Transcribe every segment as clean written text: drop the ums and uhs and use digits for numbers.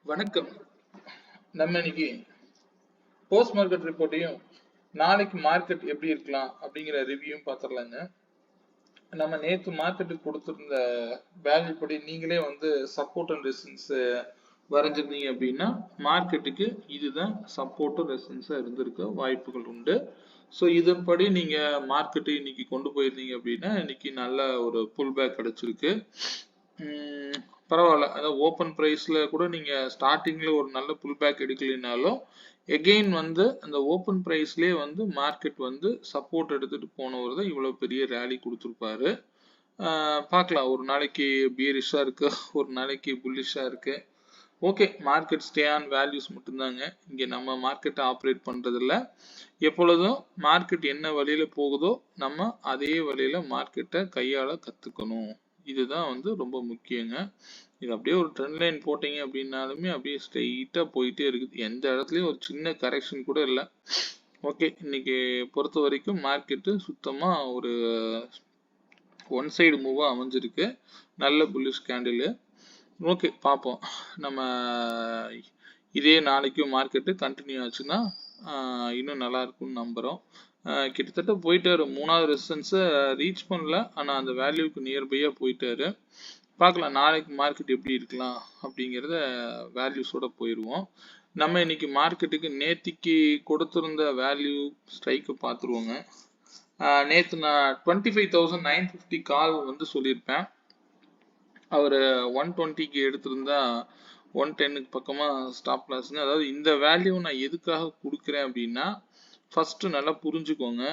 வணக்கம். நம்ம இன்னைக்கு போஸ்ட் மார்க்கெட் ரிப்போர்ட்டையும் நாளைக்கு மார்க்கெட் எப்படி இருக்கலாம் அப்படிங்கிற ரிவ்யூயும் பார்த்துடலாங்க. நம்ம நேற்று மார்க்கெட்டுக்கு கொடுத்துருந்த வேல்யூ படி நீங்களே வந்து சப்போர்ட் அண்ட் ரெசிஸ்டன்ஸ் வரைஞ்சிருந்தீங்க அப்படின்னா மார்க்கெட்டுக்கு இதுதான் சப்போர்ட்டும் ரெசிஸ்டன்ஸாக இருந்திருக்க வாய்ப்புகள் உண்டு. ஸோ இதன்படி நீங்கள் மார்க்கெட்டு இன்னைக்கு கொண்டு போயிருந்தீங்க அப்படின்னா இன்னைக்கு நல்ல ஒரு புல் பேக் கிடைச்சிருக்கு. பரவாயில்ல, அதாவது ஓப்பன் ப்ரைஸில் கூட நீங்கள் ஸ்டார்டிங்கில் ஒரு நல்ல புல் பேக் எடுக்கலைனாலும் எகெயின் வந்து அந்த ஓப்பன் ப்ரைஸ்லேயே வந்து மார்க்கெட் வந்து சப்போர்ட் எடுத்துகிட்டு போனவர் தான் இவ்வளோ பெரிய ரேலி கொடுத்துருப்பாரு. பார்க்கலாம், ஒரு நாளைக்கு பியரிஷாக இருக்கு, ஒரு நாளைக்கு புல்லிஷாக இருக்கு. Okay, market stay on values மட்டும்தாங்க. இங்கே நம்ம மார்க்கெட்டை ஆப்ரேட் பண்ணுறதில்ல. எப்பொழுதும் மார்க்கெட் என்ன வழியில் போகுதோ நம்ம அதே வழியில் மார்க்கெட்டை கையாள கற்றுக்கணும். இதுதான் வந்து ரொம்ப முக்கியங்க. இது அப்படியே ஒரு ட்ரெண்ட் லைன் போட்டீங்க அப்படின்னாலுமே அப்படியே ஸ்ட்ரெயிட்டாக போயிட்டே இருக்குது. எந்த இடத்துலையும் ஒரு சின்ன கரெக்ஷன் கூட இல்லை. ஓகே, இன்னைக்கு பொறுத்த வரைக்கும் மார்க்கெட்டு சுத்தமாக ஒரு ஒன் சைடு மூவாக அமைஞ்சிருக்கு. நல்ல புல்லிஷ் கேண்டிலு. ஓகே, பார்ப்போம். நம்ம இதே நாளைக்கும் மார்க்கெட்டு கண்டினியூ ஆச்சுன்னா இன்னும் நல்லா இருக்கும்னு நம்புகிறோம். கிட்டத்தட்ட போயிட்டாரு, மூணாவது ரெசிஸ்டன்ஸை ரீச் பண்ணல, ஆனால் அந்த வேல்யூக்கு நியர்பையாக போயிட்டாரு. பார்க்கலாம் நாளைக்கு மார்க்கெட் எப்படி இருக்கலாம் அப்படிங்கிறத வேல்யூஸோட போயிடுவோம். நம்ம இன்னைக்கு மார்க்கெட்டுக்கு நேத்திக்கு கொடுத்துருந்த வேல்யூ ஸ்ட்ரைக்கை பார்த்துருவோங்க. நேற்று நான் 25,950 கால் வந்து சொல்லியிருப்பேன். அவர் 120க்கு எடுத்திருந்தா 110க்கு பக்கமாக ஸ்டாப் லாஸ்ங்க. அதாவது இந்த வேல்யூ நான் எதுக்காக கொடுக்குறேன் அப்படின்னா, ஃபர்ஸ்ட் நல்லா புரிஞ்சுக்கோங்க,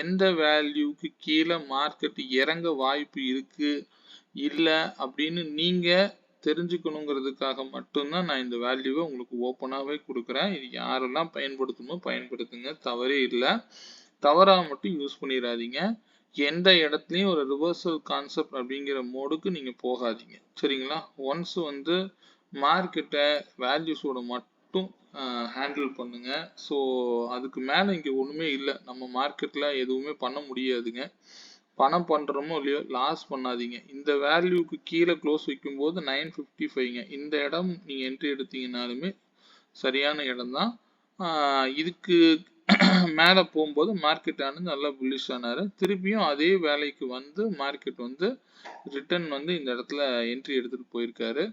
எந்த வேல்யூக்கு கீழே மார்க்கெட் இறங்க வாய்ப்பு இருக்கு இல்லை அப்படின்னு நீங்கள் தெரிஞ்சுக்கணுங்கிறதுக்காக மட்டும்தான் நான் இந்த வேல்யூவை உங்களுக்கு ஓப்பனாகவே கொடுக்குறேன். இது யாரெல்லாம் பயன்படுத்தணுமோ பயன்படுத்துங்க, தவறே இல்லை. தவறாக மட்டும் யூஸ் பண்ணிடாதீங்க. எந்த இடத்துலையும் ஒரு ரிவர்சல் கான்செப்ட் அப்படிங்கிற மோடுக்கு நீங்கள் போகாதீங்க, சரிங்களா? ஒன்ஸ் வந்து மார்க்கெட்டை வேல்யூஸோட மட்டும் ஹேண்டில் பண்ணுங்க. ஸோ அதுக்கு மேலே இங்கே ஒன்றுமே இல்லை. நம்ம மார்க்கெட்டில் எதுவுமே பண்ண முடியாதுங்க. பணம் பண்ணுறோமோ இல்லையோ லாஸ் பண்ணாதீங்க. இந்த வேல்யூக்கு கீழே க்ளோஸ் வைக்கும்போது 955ங்க. இந்த இடம் நீங்கள் என்ட்ரி எடுத்தீங்கனாலுமே சரியான இடம் தான். இதுக்கு மேலே போகும்போது மார்க்கெட் ஆனது நல்லா புல்லிஷ் ஆனார். திருப்பியும் அதே வேலைக்கு வந்து மார்க்கெட் வந்து ரிட்டர்ன் வந்து இந்த இடத்துல என்ட்ரி எடுத்துகிட்டு போயிருக்காரு.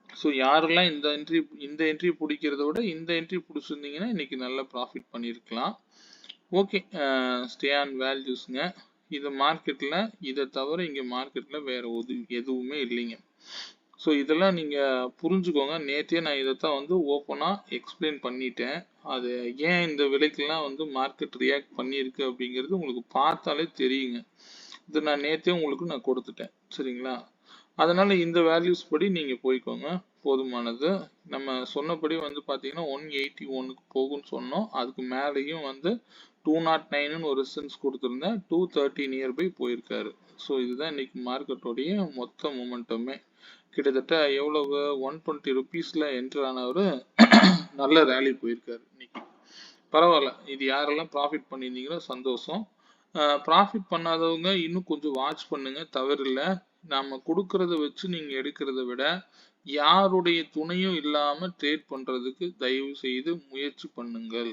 ஸோ யாரெல்லாம் இந்த என்ட்ரி பிடிக்கிறத விட இந்த என்ட்ரி பிடிச்சிருந்தீங்கன்னா இன்னைக்கு நல்ல ப்ராஃபிட் பண்ணியிருக்கலாம். ஓகே, ஸ்டே ஆன் வேல்யூஸ்ங்க. இது மார்க்கெட்டில் இதை தவிர இங்கே மார்க்கெட்டில் வேற எதுவுமே இல்லைங்க. ஸோ இதெல்லாம் நீங்கள் புரிஞ்சுக்கோங்க. நேற்றே நான் இதைத்தான் வந்து ஓப்பனாக எக்ஸ்பிளைன் பண்ணிட்டேன். அது ஏன் இந்த விலைக்கெல்லாம் வந்து மார்க்கெட் ரியாக்ட் பண்ணியிருக்கு அப்படிங்கிறது உங்களுக்கு பார்த்தாலே தெரியுங்க. இது நான் நேற்றே உங்களுக்கு நான் கொடுத்துட்டேன், சரிங்களா? அதனால இந்த வேல்யூஸ் படி நீங்கள் போய்க்கோங்க, போதுமானது. நம்ம சொன்னபடி வந்து பார்த்தீங்கன்னா 181க்கு போகும்னு சொன்னோம். அதுக்கு மேலேயும் வந்து 209ன்னு ஒரு ரெசிஸ்டன்ஸ் கொடுத்துருந்தேன். 230 நியர்பை போயிருக்காரு. ஸோ இதுதான் இன்னைக்கு மார்க்கெட்டோடைய மொத்த மூமெண்டமே. கிட்டத்தட்ட எவ்வளவு 120 ருபீஸ்ல என்டர் ஆனவர் நல்ல ரேலி போயிருக்காரு இன்னைக்கு. பரவாயில்ல, இது யாரெல்லாம் ப்ராஃபிட் பண்ணியிருந்தீங்களோ சந்தோஷம். ப்ராஃபிட் பண்ணாதவங்க இன்னும் கொஞ்சம் வாட்ச் பண்ணுங்க, தவறில்லை. நாம கொடுக்கறத வச்சு நீங்க எடுக்கிறத விட யாருடைய துணையும் இல்லாம ட்ரேட் பண்றதுக்கு தயவு செய்து முயற்சி பண்ணுங்கள்,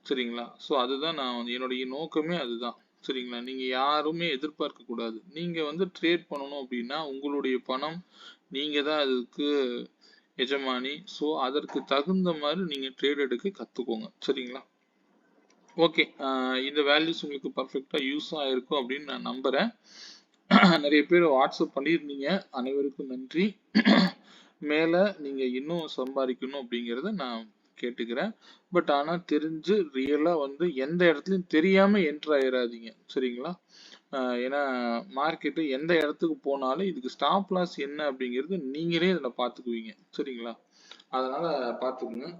சரிங்களா? ஸோ அதுதான் நான் என்னுடைய நோக்கமே அதுதான், சரிங்களா? நீங்க யாருமே எதிர்பார்க்க கூடாது. நீங்க வந்து ட்ரேட் பண்ணணும் அப்படின்னா உங்களுடைய பணம், நீங்க தான் அதுக்கு எஜமானி. ஸோ அதற்கு தகுந்த மாதிரி நீங்க ட்ரேட் எடுக்க கத்துக்கோங்க, சரிங்களா? ஓகே, இந்த வேல்யூஸ் உங்களுக்கு பர்ஃபெக்டா யூஸ் ஆயிருக்கும் அப்படின்னு நான் நம்புறேன். நிறைய பேர் வாட்ஸ்அப் பண்ணியிருந்தீங்க, அனைவருக்கும் நன்றி. மேலே நீங்கள் இன்னும் சம்பாதிக்கணும் அப்படிங்கிறத நான் கேட்டுக்கிறேன். பட் ஆனால் தெரிஞ்சு ரியலாக வந்து எந்த இடத்துலையும் தெரியாமல் என்ட்ரு ஆயிடாதீங்க, சரிங்களா? ஏன்னா மார்க்கெட்டு எந்த இடத்துக்கு போனாலும் இதுக்கு ஸ்டாப் லாஸ் என்ன அப்படிங்கிறது நீங்களே இதில் பார்த்துக்குவீங்க, சரிங்களா? அதனால பார்த்துக்குங்க.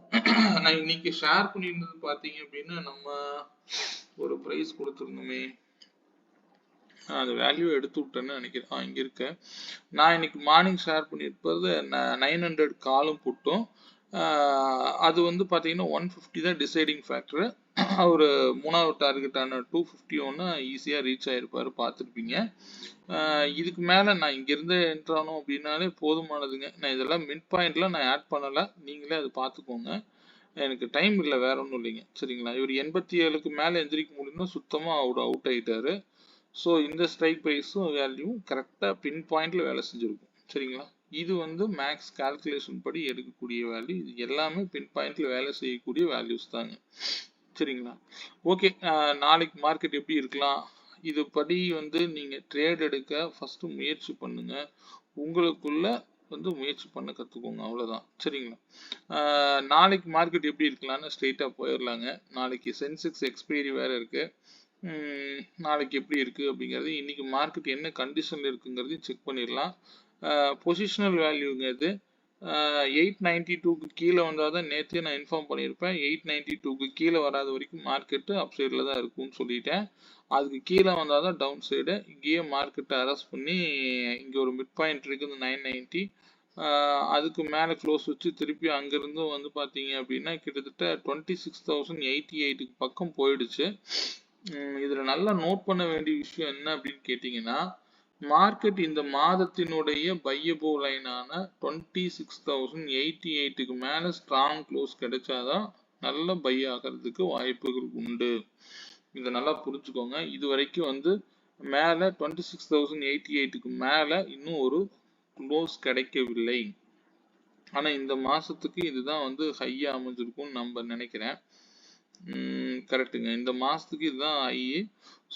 நான் இன்னைக்கு ஷேர் பண்ணியிருந்தது பார்த்தீங்க அப்படின்னா நம்ம ஒரு ப்ரைஸ் கொடுத்துருந்தோமே, அந்த வேல்யூ எடுத்து விட்டேன்னு நினைக்கிறேன். இங்கே இருக்க நான் இன்னைக்கு மார்னிங் ஷேர் பண்ணியிருப்பது 900 காலும் புட்டும் அது வந்து பார்த்தீங்கன்னா 150 தான் டிசைடிங் ஃபேக்டர். அவர் 3வது டார்கெட்டான 251 ஈஸியாக ரீச் ஆகிருப்பார், பார்த்துருப்பீங்க. இதுக்கு மேலே நான் இங்கேருந்து என்ட்ரானோம் அப்படின்னாலே போதுமானதுங்க. நான் இதெல்லாம் மிட் பாயிண்ட்ல நான் ஆட் பண்ணலை, நீங்களே அது பார்த்துக்கோங்க. எனக்கு டைம் இல்லை, வேற ஒன்றும் இல்லைங்க. சரிங்களா, இவர் 87க்கு மேலே எந்திரிக்க முடியும்னா சுத்தமாக அவுட் ஆகிட்டாரு. ஸோ இந்த ஸ்ட்ரைக் ப்ரைஸும் வேல்யூவும் கரெக்டாக பின் பாயிண்ட்ல வேலை செஞ்சுருக்கும். சரிங்களா, இது வந்து மேக்ஸ் கால்குலேஷன் படி எடுக்கக்கூடிய வேல்யூ. இது எல்லாமே பின் பாயிண்ட்ல வேலை செய்யக்கூடிய வேல்யூஸ் தாங்க. சரிங்களா, ஓகே. நாளைக்கு மார்க்கெட் எப்படி இருக்கலாம், இது படி வந்து நீங்க ட்ரேட் எடுக்க ஃபர்ஸ்ட் முயற்சி பண்ணுங்க. உங்களுக்குள்ள வந்து முயற்சி பண்ண கத்துக்கோங்க, அவ்வளவுதான். சரிங்களா, நாளைக்கு மார்க்கெட் எப்படி இருக்கலாம்னு ஸ்ட்ரெயிட்டா போயிடலாங்க. நாளைக்கு சென்செக்ஸ் எக்ஸ்பைரி வேற இருக்கு. நாளைக்கு எப்படி இருக்கு அப்படிங்கிறது, இன்னைக்கு மார்க்கெட் என்ன கண்டிஷன்ல இருக்குங்கிறதையும் செக் பண்ணிடலாம். பொசிஷனல் வேல்யூங்க இது. 892க்கு கீழே வந்தால் தான், நேற்றே நான் இன்ஃபார்ம் பண்ணியிருப்பேன், 892க்கு கீழே வராத வரைக்கும் மார்க்கெட்டு அப் சைடில் தான் இருக்கும்னு சொல்லிட்டேன். அதுக்கு கீழே வந்தால் தான் டவுன் சைடு. இங்கேயே மார்க்கெட்டை அரெஸ்ட் பண்ணி இங்கே ஒரு மிட் பாயிண்ட் இருக்குது 990, அதுக்கு மேலே க்ளோஸ் வச்சு திருப்பி அங்கேருந்தும் வந்து பார்த்தீங்க அப்படின்னா கிட்டத்தட்ட 26,088க்கு பக்கம் போயிடுச்சு. இதில் நல்லா நோட் பண்ண வேண்டிய விஷயம் என்ன அப்படின்னு கேட்டிங்கன்னா, மார்க்கெட் இந்த மாதத்தினுடைய பையபோவ் லைனான 26,088க்கு மேலே ஸ்ட்ராங் க்ளோஸ் கிடைச்சாதான் நல்ல பை ஆகிறதுக்கு வாய்ப்புகள் உண்டு. இதை நல்லா புரிஞ்சுக்கோங்க. இது வரைக்கும் வந்து மேலே 26,088க்கு மேலே இன்னும் ஒரு க்ளோஸ் கிடைக்கவில்லை. ஆனால் இந்த மாதத்துக்கு இதுதான் வந்து ஹையா அமைஞ்சிருக்கும்னு நம்ம நினைக்கிறேன். கரெக்டுங்க, இந்த மாதத்துக்கு இதுதான் ஹை.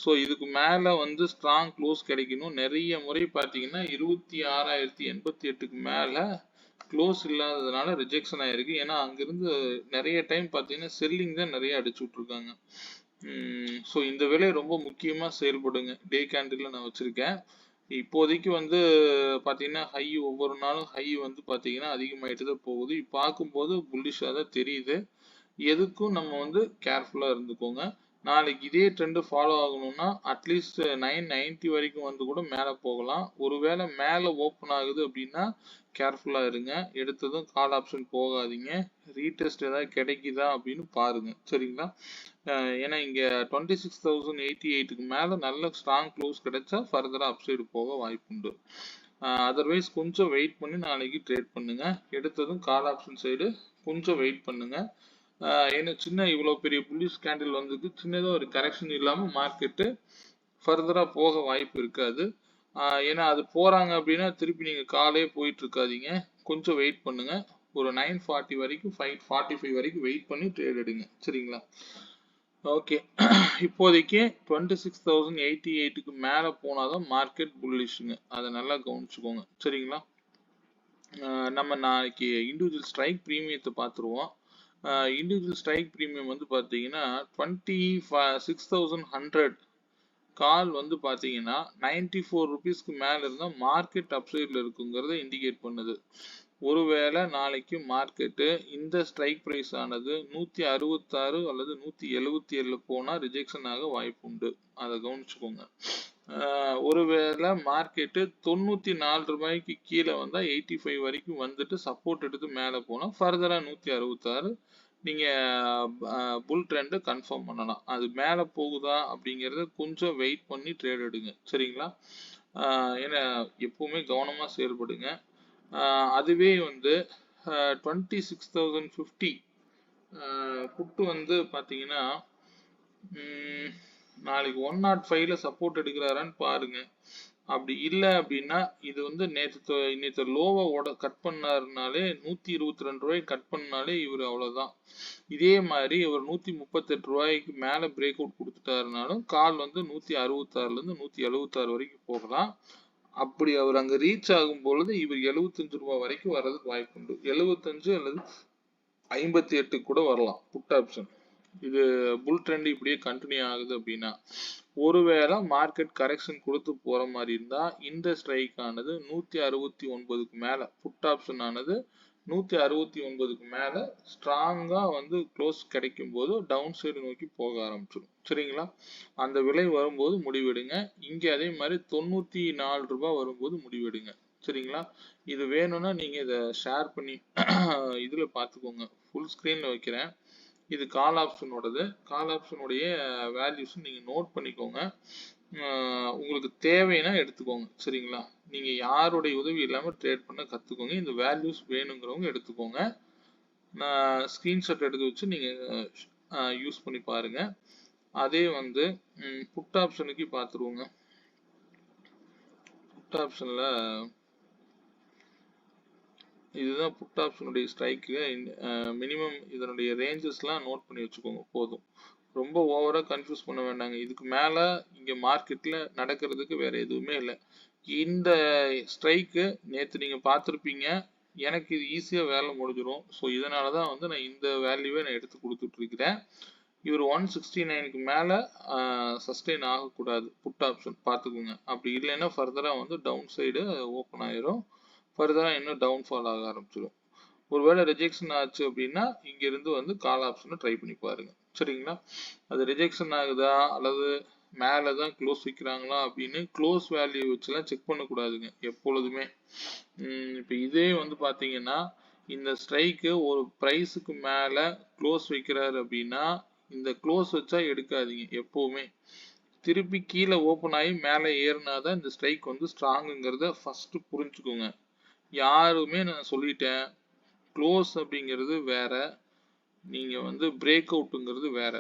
ஸோ இதுக்கு மேலே வந்து ஸ்ட்ராங் க்ளோஸ் கிடைக்கணும். நிறைய முறை பார்த்தீங்கன்னா 26,088க்கு மேலே க்ளோஸ் இல்லாததுனால ரிஜெக்ஷன் ஆயிருக்கு. ஏன்னா அங்கிருந்து நிறைய டைம் பார்த்தீங்கன்னா செல்லிங் தான் நிறைய அடிச்சு விட்ருக்காங்க. ஸோ இந்த விலை ரொம்ப முக்கியமாக செயல்படுங்க. டே கேண்டில் நான் வச்சுருக்கேன். இப்போதைக்கு வந்து பார்த்தீங்கன்னா ஹை, ஒவ்வொரு நாளும் ஹை வந்து பார்த்தீங்கன்னா அதிகமாகிட்டு தான் போகுது. பார்க்கும்போது புல்லிஷாக தான் தெரியுது. எதுக்கும் நம்ம வந்து கேர்ஃபுல்லாக இருந்துக்கோங்க. நாளைக்கு இதே ட்ரெண்டு ஃபாலோ ஆகணும்னா அட்லீஸ்ட் 990 வரைக்கும் வந்து கூட மேலே போகலாம். ஒருவேளை மேலே ஓப்பன் ஆகுது அப்படின்னா கேர்ஃபுல்லாக இருங்க. எடுத்ததும் கால் ஆப்ஷன் போகாதீங்க. ரீடெஸ்ட் ஏதாவது கிடைக்குதா அப்படின்னு பாருங்க. சரிங்களா, ஏன்னா இங்கே 26,088க்கு மேலே நல்ல ஸ்ட்ராங் க்ளோஸ் கிடைச்சா ஃபர்தராக அப்சைடு போக வாய்ப்புண்டு. அதர்வைஸ் கொஞ்சம் வெயிட் பண்ணி நாளைக்கு ட்ரேட் பண்ணுங்க. எடுத்ததும் கால் ஆப்ஷன் சைடு கொஞ்சம் வெயிட் பண்ணுங்க. ஏன்னா சின்ன இவ்வளோ பெரிய புல்லிஷ் கேண்டில் வந்ததுக்கு சின்னதாக ஒரு கரெக்ஷன் இல்லாமல் மார்க்கெட்டு ஃபர்தராக போக வாய்ப்பு இருக்காது. ஏன்னா அது போகிறாங்க அப்படின்னா திருப்பி நீங்கள் காலே போயிட்டு இருக்காதீங்க. கொஞ்சம் வெயிட் பண்ணுங்க. ஒரு 940 வரைக்கும் 545 வரைக்கும் வெயிட் பண்ணி ட்ரேட் எடுங்க. சரிங்களா, ஓகே. இப்போதைக்கு 26,088க்கு மேலே போனாதான் மார்க்கெட் புல்லிஷுங்க. அதை நல்லா கவனிச்சுக்கோங்க. சரிங்களா, நம்ம நாளைக்கு இண்டிவிஜுவல் ஸ்ட்ரைக் ப்ரீமியத்தை பார்த்துருவோம். இண்டிவிஜுவல் ஸ்ட்ரைக் ப்ரீமியம் வந்து பார்த்தீங்கன்னா 26,100 கால் வந்து பார்த்தீங்கன்னா 94 ருபீஸ்க்கு மேலே இருந்தால் மார்க்கெட் அப்சைடில் இருக்குங்கிறத இண்டிகேட் பண்ணுது. ஒருவேளை நாளைக்கு மார்க்கெட்டு இந்த ஸ்ட்ரைக் ப்ரைஸ் ஆனது 166 அல்லது 177 போனால் ரிஜெக்ஷன் ஆக வாய்ப்பு உண்டு. அதை கவனிச்சுக்கோங்க. ஒருவேளை மார்க்கெட்டு 94 ரூபாய்க்கு கீழே வந்தால் 85 வரைக்கும் வந்துட்டு சப்போர்ட் எடுத்து மேலே போனால் ஃபர்தராக 166 நீங்கள் புல் ட்ரெண்டை கன்ஃபார்ம் பண்ணலாம். அது மேலே போகுதா அப்படிங்கிறத கொஞ்சம் வெயிட் பண்ணி ட்ரேட் எடுங்க. சரிங்களா, ஏன்னா எப்பவுமே கவனமாக செயல்படுங்க. அதுவே வந்து 26,050 புட்டு வந்து பார்த்தீங்கன்னா நாளைக்கு 105ல சப்போர்ட் எடுக்கிறாரான்னு பாருங்க. அப்படி இல்லை அப்படின்னா இது வந்து நேற்று லோவை கட் பண்ணாருனாலே 122 ரூபாய்க்கு கட் பண்ணாலே இவர் அவ்வளோதான். இதே மாதிரி இவர் 138 ரூபாய்க்கு மேலே பிரேக் அவுட் கொடுத்துட்டாருனாலும் கால் வந்து 166லேருந்து 176 வரைக்கும் போகலாம். அப்படி அவர் அங்கே ரீச் ஆகும் பொழுது இவர் 75 ரூபாய் வரைக்கும் வர்றதுக்கு வாய்ப்பு உண்டு. 75 அல்லது 58 கூட வரலாம் புட் ஆப்ஷன். இது புல் ட்ரெண்ட் இப்படியே கண்டினியூ ஆகுது அப்படின்னா. ஒருவேளை மார்க்கெட் கரெக்ஷன் கொடுத்து போற மாதிரி இருந்தா இந்த ஸ்ட்ரைக் ஆனது 169க்கு மேல, புட் ஆப்ஷன் ஆனது 169க்கு மேல ஸ்ட்ராங்கா வந்து க்ளோஸ் கிடைக்கும் போது டவுன் சைடு நோக்கி போக ஆரம்பிச்சிடும். சரிங்களா, அந்த விலை வரும்போது முடிவெடுங்க. இங்க அதே மாதிரி 94 ரூபாய் வரும்போது முடிவெடுங்க. சரிங்களா? இது வேணும்னா நீங்க இத ஷேர் பண்ணி இதுல பார்த்துக்கோங்க. ஃபுல் ஸ்க்ரீன்ல வைக்கிறேன். இது கால் ஆப்ஷனோடது. கால் ஆப்ஷனுடைய வேல்யூஸ் நீங்க நோட் பண்ணிக்கோங்க. உங்களுக்கு தேவைன்னா எடுத்துக்கோங்க. சரிங்களா? நீங்க யாருடைய உதவி இல்லாம ட்ரேட் பண்ண கத்துக்கோங்க. இந்த வேல்யூஸ் வேணுங்கிறவங்க எடுத்துக்கோங்க. நான் ஸ்கிரீன்ஷாட் எடுத்து வச்சு நீங்க யூஸ் பண்ணி பாருங்க. அதே வந்து புட் ஆப்ஷனுக்கு பார்த்துருவோங்க. புட் ஆப்ஷன்ல இதுதான் புட் ஆப்ஷனுடைய ஸ்ட்ரைக்கு. மினிமம் இதனுடைய ரேஞ்சஸ்லாம் நோட் பண்ணி வச்சுக்கோங்க போதும். ரொம்ப ஓவரா கன்ஃபியூஸ் பண்ண வேண்டாங்க. இதுக்கு மேல இங்க மார்க்கெட்ல நடக்கிறதுக்கு வேற எதுவுமே இல்லை. இந்த ஸ்ட்ரைக்கு நேத்து நீங்க பார்த்துருப்பீங்க. எனக்கு இது ஈஸியா வேலை முடிஞ்சிடும். ஸோ இதனால தான் வந்து நான் இந்த வேல்யூவை நான் எடுத்து கொடுத்துட்டு இருக்கிறேன். இவர் 169க்கு மேல சஸ்டெயின் ஆகக்கூடாது. புட் ஆப்ஷன் பார்த்துக்குங்க. அப்படி இல்லைன்னா ஃபர்தரா வந்து டவுன் சைடு ஓப்பன் ஆயிரும். ஃபர்தரா இன்னும் டவுன்ஃபால் ஆக ஆரம்பிச்சிடும். ஒருவேளை ரிஜெக்ஷன் ஆச்சு அப்படின்னா இங்க இருந்து வந்து கால் ஆப்ஷனை ட்ரை பண்ணி பாருங்க. சரிங்களா? அது ரிஜெக்ஷன் ஆகுதா அல்லது மேலே தான் க்ளோஸ் வைக்கிறாங்களா அப்படின்னு க்ளோஸ் வேல்யூ வச்சுலாம் செக் பண்ணக்கூடாதுங்க எப்பொழுதுமே. இப்போ இதே வந்து பார்த்தீங்கன்னா இந்த ஸ்ட்ரைக்கு ஒரு ப்ரைஸுக்கு மேலே க்ளோஸ் வைக்கிறாரு அப்படின்னா இந்த க்ளோஸ் வச்சா எடுக்காதீங்க எப்பவுமே. திருப்பி கீழே ஓப்பன் ஆகி மேலே ஏறினாதான் இந்த ஸ்ட்ரைக் வந்து ஸ்ட்ராங்குங்கிறத ஃபர்ஸ்ட் புரிஞ்சுக்கோங்க. யாருமே நான் சொல்லிட்டேன், க்ளோஸ் அப்படிங்கிறது வேற, நீங்க வந்து பிரேக் அவுட்டுங்கிறது வேற.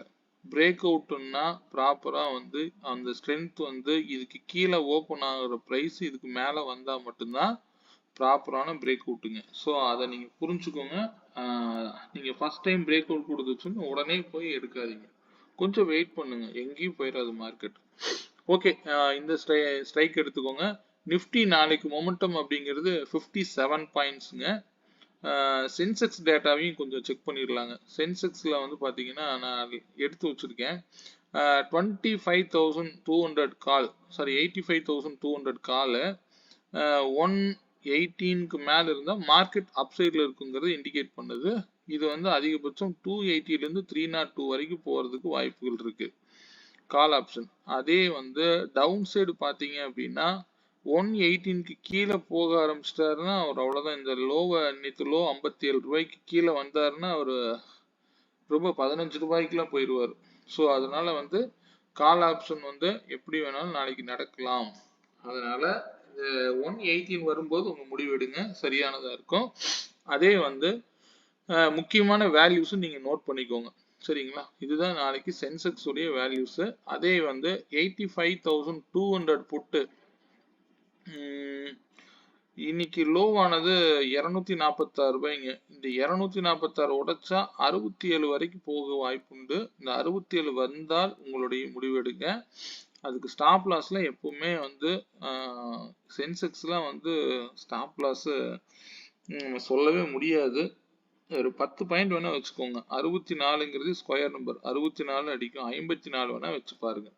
பிரேக் அவுட்னா ப்ராப்பரா வந்து அந்த ஸ்ட்ரென்த் வந்து இதுக்கு கீழே ஓப்பன் ஆகுற ப்ரைஸ் இதுக்கு மேலே வந்தா மட்டும்தான் ப்ராப்பரான பிரேக் அவுட்டுங்க. ஸோ அதை நீங்க புரிஞ்சுக்கோங்க. நீங்க ஃபர்ஸ்ட் டைம் பிரேக் அவுட் கொடுத்துச்சுன்னு உடனே போய் எடுக்காதீங்க. கொஞ்சம் வெயிட் பண்ணுங்க, எங்கேயும் போயிடாது மார்க்கெட். ஓகே, இந்த ஸ்ட்ரைக் எடுத்துக்கோங்க. நிஃப்டி நாளைக்கு மொமெண்டம் அப்படிங்கிறது 57 பாயிண்ட்ஸுங்க. சென்செக்ஸ் டேட்டாவையும் கொஞ்சம் செக் பண்ணிடலாங்க. சென்செக்ஸில் வந்து பார்த்தீங்கன்னா நான் எடுத்து வச்சுருக்கேன். 25,200 கால், சாரி 85,200 காலு 118க்கு மேலே இருந்தால் மார்க்கெட் அப்சைடில் இருக்குங்கிறது இண்டிகேட் பண்ணுது. இது வந்து அதிகபட்சம் 280லேருந்து 302 வரைக்கும் போகிறதுக்கு வாய்ப்புகள் இருக்குது கால் ஆப்ஷன். அதே வந்து டவுன் சைடு பார்த்தீங்க அப்படின்னா 118க்கு கீழே போக ஆரம்பிச்சிட்டாருன்னா அவர் அவ்வளோதான். இந்த லோவை நேற்று லோ 57 ரூபாய்க்கு கீழே வந்தாருன்னா அவர் ரொம்ப 15 ரூபாய்க்குலாம் போயிடுவார். ஸோ அதனால வந்து கால் ஆப்ஷன் வந்து எப்படி வேணாலும் நாளைக்கு நடக்கலாம். அதனால 118 வரும்போது உங்க முடிவு எடுங்க, சரியானதா இருக்கும். அதே வந்து முக்கியமான வேல்யூஸும் நீங்க நோட் பண்ணிக்கோங்க. சரிங்களா? இதுதான் நாளைக்கு சென்செக்ஸ் உடைய வேல்யூஸ். அதே வந்து 85,200 புட்டு இன்னைக்கு லோவானது 246 ரூபாய்ங்க. இந்த 246 உடைச்சா 67 வரைக்கும் போக வாய்ப்புண்டு. இந்த 67 வந்தால் உங்களுடைய முடிவெடுங்க. அதுக்கு ஸ்டாப் லாஸ்ல எப்பவுமே வந்து சென்செக்ஸ்லாம் வந்து ஸ்டாப் லாஸ் சொல்லவே முடியாது. ஒரு 10 பாயிண்ட் வேணா வச்சுக்கோங்க. 64ங்கிறது ஸ்கொயர் நம்பர், 64 அடிக்கும். 54 வேணா வச்சு பாருங்க.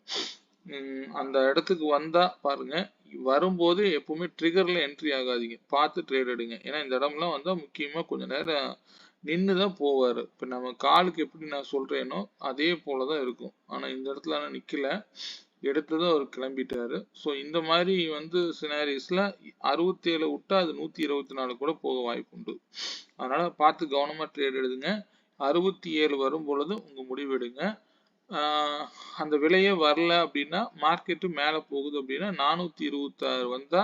அந்த இடத்துக்கு வந்தா பாருங்க. வரும்போது எப்பவுமே ட்ரிகர்ல என்ட்ரி ஆகாதீங்க, பார்த்து ட்ரேட் எடுங்க. ஏன்னா இந்த இடம்லாம் வந்தா முக்கியமா கொஞ்ச நேரம் நின்று தான் போவாரு. இப்போ நம்ம காலுக்கு எப்படி நான் சொல்றேனோ அதே போலதான் இருக்கும். ஆனா இந்த இடத்துல ஆனா நிக்கல, எடுத்ததும் அவர் கிளம்பிட்டாரு. ஸோ இந்த மாதிரி வந்து சினாரிஸ்ல 67 விட்டா அது 124 கூட போக வாய்ப்பு உண்டு. அதனால பார்த்து கவனமா ட்ரேட் எடுங்க. 67 வரும் பொழுது உங்க முடிவு எடுங்க. அந்த விலையே வரல அப்படின்னா மார்க்கெட்டு மேலே போகுது அப்படின்னா 426 வந்தா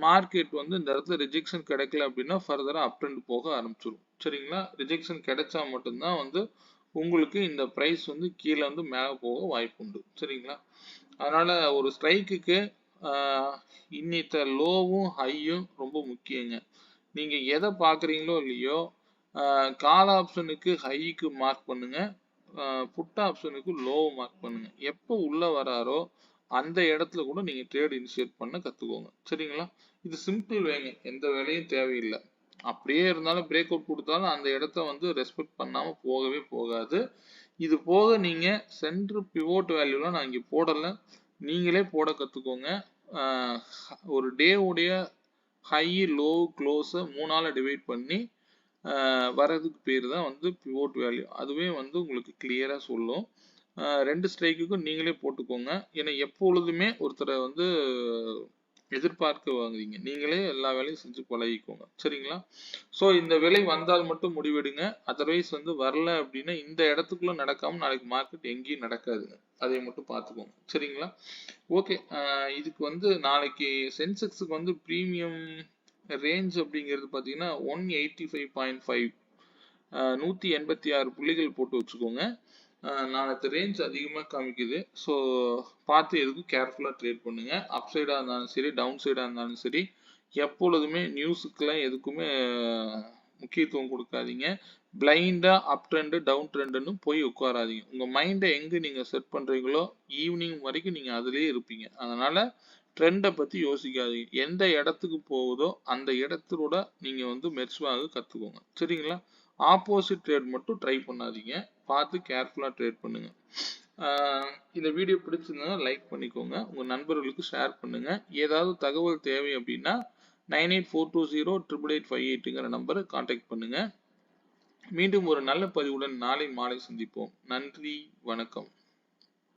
மார்க்கெட் வந்து இந்த இடத்துல ரிஜெக்ஷன் கிடைக்கல அப்படின்னா ஃபர்தரா அப் ட்ரெண்ட் போக ஆரம்பிச்சிடும். சரிங்களா? ரிஜெக்ஷன் கிடைச்சா மட்டும்தான் வந்து உங்களுக்கு இந்த பிரைஸ் வந்து கீழே வந்து மேலே போக வாய்ப்பு உண்டு. சரிங்களா? அதனால ஒரு ஸ்ட்ரைக்குக்கு இன்னித்த லோவும் ஹையும் ரொம்ப முக்கியங்க. நீங்க எதை பாக்குறீங்களோ இல்லையோ கால் ஆப்ஷனுக்கு ஹைக்கு மார்க் பண்ணுங்க, புட் ஆப்ஷனுக்கு லோ மார்க் பண்ணுங்க. எப்போ உள்ள வராரோ அந்த இடத்துல கூட நீங்க ட்ரேட் இனிஷியேட் பண்ண கத்துக்கோங்க. சரிங்களா? இது சிம்பிள் வேங்க, எந்த வேலையும் தேவையில்லை. அப்படியே இருந்தாலும் பிரேக் அவுட் கொடுத்தாலும் அந்த இடத்த வந்து ரெஸ்பெக்ட் பண்ணாம போகவே போகாது. இது போக நீங்க சென்டர் பிவோட் வேல்யூலாம் நான் இங்க போடல, நீங்களே போட கத்துக்கோங்க. ஒரு டே உடைய ஹை லோ க்ளோஸை 3ஆல டிவைட் பண்ணி வரதுக்கு பேர் தான் வந்து பிவோட் வேல்யூ. அதுவே வந்து உங்களுக்கு கிளியரா சொல்லும். 2 ஸ்ட்ரைக்குக்கும் நீங்களே போட்டுக்கோங்க. ஏன்னா எப்பொழுதுமே ஒருத்தரை வந்து எதிர்பார்க்க வாங்குறீங்க. நீங்களே எல்லா வேலையும் செஞ்சு பழகிக்கோங்க. சரிங்களா? ஸோ இந்த விலை வந்தால் மட்டும் முடிவெடுங்க. அதர்வைஸ் வந்து வரல அப்படின்னா, இந்த இடத்துக்குள்ள நடக்காம நாளைக்கு மார்க்கெட் எங்கேயும் நடக்காதுங்க. அதை மட்டும் பார்த்துக்கோங்க. சரிங்களா? ஓகே. இதுக்கு வந்து நாளைக்கு சென்செக்ஸ்க்கு வந்து பிரீமியம் ரேஞ்ச் அப்படிங்கிறது பார்த்தீங்கன்னா, 185.5 186 புள்ளிகள் போட்டு வச்சுக்கோங்க. நாளைக்கு ரேஞ்ச் அதிகமாக காமிக்குது. ஸோ பார்த்து எதுக்கும் கேர்ஃபுல்லாக ட்ரேட் பண்ணுங்க. அப் சைடாக இருந்தாலும் சரி, டவுன் சைடாக இருந்தாலும் சரி, எப்பொழுதுமே நியூஸுக்கெல்லாம் எதுக்குமே முக்கியத்துவம் கொடுக்காதீங்க. பிளைண்டா அப் ட்ரெண்டு டவுன் ட்ரெண்டுன்னு போய் உட்காராதீங்க. உங்க மைண்டை எங்க நீங்க செட் பண்றீங்களோ ஈவினிங் வரைக்கும் நீங்க அதுலயே இருப்பீங்க. அதனால ட்ரெண்டை பத்தி யோசிக்காதீங்க. எந்த இடத்துக்கு போகுதோ அந்த இடத்தோட நீங்க வந்து மெர்ச்வாக கத்துக்கோங்க. சரிங்களா? ஆப்போசிட் ட்ரேட் மட்டும் ட்ரை பண்ணாதீங்க. பார்த்து கேர்ஃபுல்லா ட்ரேட் பண்ணுங்க. இந்த வீடியோ பிடிச்சிருந்தா லைக் பண்ணிக்கோங்க. உங்க நண்பர்களுக்கு ஷேர் பண்ணுங்க. ஏதாவது தகவல் தேவை அப்படின்னா 9842088858ங்கிற நம்பரை கான்டாக்ட் பண்ணுங்க. மீண்டும் ஒரு நல்ல பதிவுடன் நாளை மாலை சந்திப்போம். நன்றி, வணக்கம்.